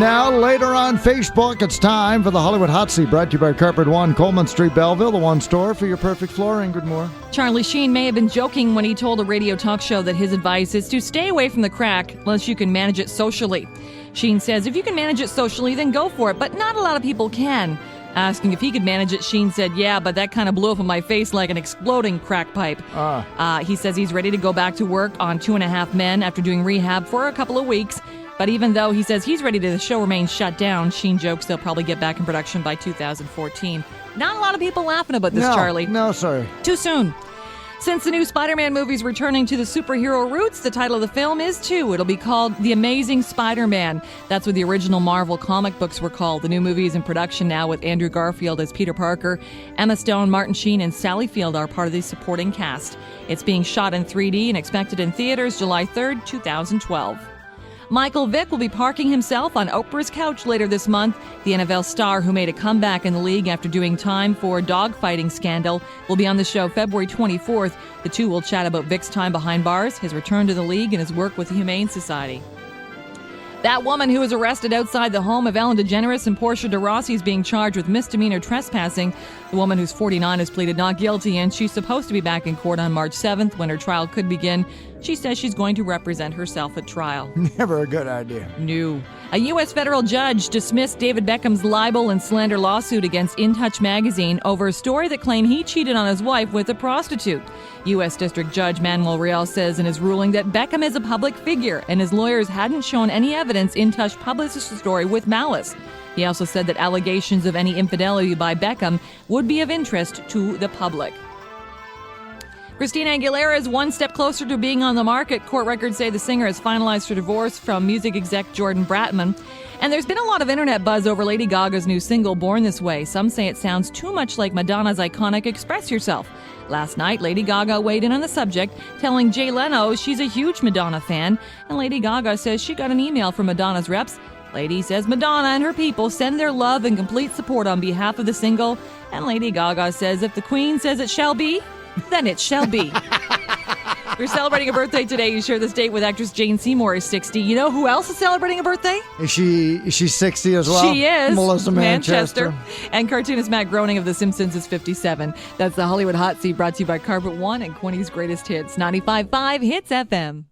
now. Later on Facebook, it's time for the Hollywood Hot Seat, brought to you by Carpet One, Coleman Street, Belleville, the one store for your perfect floor. Ingrid Moore. Charlie Sheen may have been joking when he told a radio talk show that his advice is to stay away from the crack unless you can manage it socially. Sheen says if you can manage it socially, then go for it, but not a lot of people can. Asking if he could manage it, Sheen said, yeah, but that kind of blew up in my face like an exploding crack pipe. He says he's ready to go back to work on 2.5 Men after doing rehab for a couple of weeks. But even though he says he's ready to, the show remains shut down, Sheen jokes they'll probably get back in production by 2014. Not a lot of people laughing about this, Charlie. No, sorry. Too soon. Since the new Spider-Man movie's returning to the superhero roots, the title of the film is too. It'll be called The Amazing Spider-Man. That's what the original Marvel comic books were called. The new movie is in production now with Andrew Garfield as Peter Parker. Emma Stone, Martin Sheen, and Sally Field are part of the supporting cast. It's being shot in 3D and expected in theaters July 3rd, 2012. Michael Vick will be parking himself on Oprah's couch later this month. The NFL star, who made a comeback in the league after doing time for a dogfighting scandal, will be on the show February 24th. The two will chat about Vick's time behind bars, his return to the league, and his work with the Humane Society. That woman who was arrested outside the home of Ellen DeGeneres and Portia de Rossi is being charged with misdemeanor trespassing. The woman, who's 49, has pleaded not guilty, and she's supposed to be back in court on March 7th when her trial could begin. She says she's going to represent herself at trial. Never a good idea. No. A U.S. federal judge dismissed David Beckham's libel and slander lawsuit against In Touch magazine over a story that claimed he cheated on his wife with a prostitute. U.S. District Judge Manuel Real says in his ruling that Beckham is a public figure and his lawyers hadn't shown any evidence In Touch published the story with malice. He also said that allegations of any infidelity by Beckham would be of interest to the public. Christina Aguilera is one step closer to being on the market. Court records say the singer has finalized her divorce from music exec Jordan Bratman. And there's been a lot of internet buzz over Lady Gaga's new single, Born This Way. Some say it sounds too much like Madonna's iconic Express Yourself. Last night, Lady Gaga weighed in on the subject, telling Jay Leno she's a huge Madonna fan. And Lady Gaga says she got an email from Madonna's reps. Lady says Madonna and her people send their love and complete support on behalf of the single. And Lady Gaga says if the Queen says it shall be, then it shall be. You're celebrating a birthday today. You share this date with actress Jane Seymour is 60. You know who else is celebrating a birthday? Is she 60 as well? She is. Melissa Manchester. And cartoonist Matt Groening of The Simpsons is 57. That's the Hollywood Hot Seat, brought to you by Carpet One and Quinny's Greatest Hits. 95.5 Hits FM.